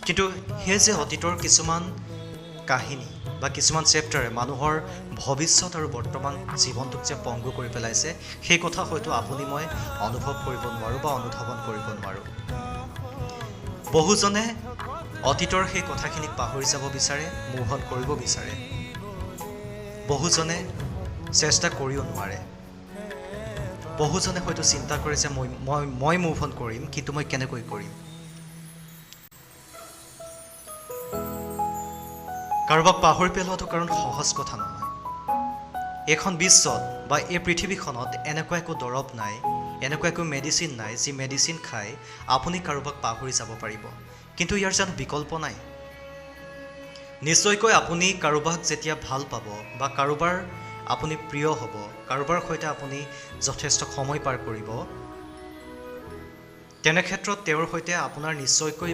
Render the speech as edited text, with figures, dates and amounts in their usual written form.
কিন্তু সেই যে অতীতৰ কিছুমান কাহিনী বা কিছুমান চেপ্টাৰে মানুহৰ ভৱিষ্যত আৰু বৰ্তমান জীৱনটোক যে পংগু কৰি পেলাইছে, সেই কথা হয়তো আপুনি মই অনুভৱ কৰিব নোৱাৰোঁ বা অনুধাৱন কৰিব নোৱাৰোঁ। বহুজনে অতীতৰ সেই কথাখিনিক পাহৰি যাব বিচাৰে, মুভ অন কৰিব বিচাৰে। বহুজনে চেষ্টা কৰিও নোৱাৰে। বহুজনে হয়তো চিন্তা কৰে যে মই মুভ অন কৰিম, কিন্তু মই কেনেকৈ কৰিম। কাৰোবাক পাহৰি পেলোৱাটো কাৰণ সহজ কথা নহয়। এইখন বিশ্বত বা এই পৃথিৱীখনত এনেকুৱা একো দৰৱ নাই, এনেকুৱা একো মেডিচিন নাই যি মেডিচিন খাই আপুনি কাৰোবাক পাহৰি যাব পাৰিব। কিন্তু ইয়াৰ জানো বিকল্প নাই? নিশ্চয়কৈ আপুনি কাৰোবাক যেতিয়া ভাল পাব বা কাৰোবাৰ আপুনি প্ৰিয় হ'ব, কাৰোবাৰ সৈতে আপুনি যথেষ্ট সময় পাৰ কৰিব, তেনে ক্ষেত্ৰত তেওঁৰ সৈতে আপোনাৰ নিশ্চয়কৈ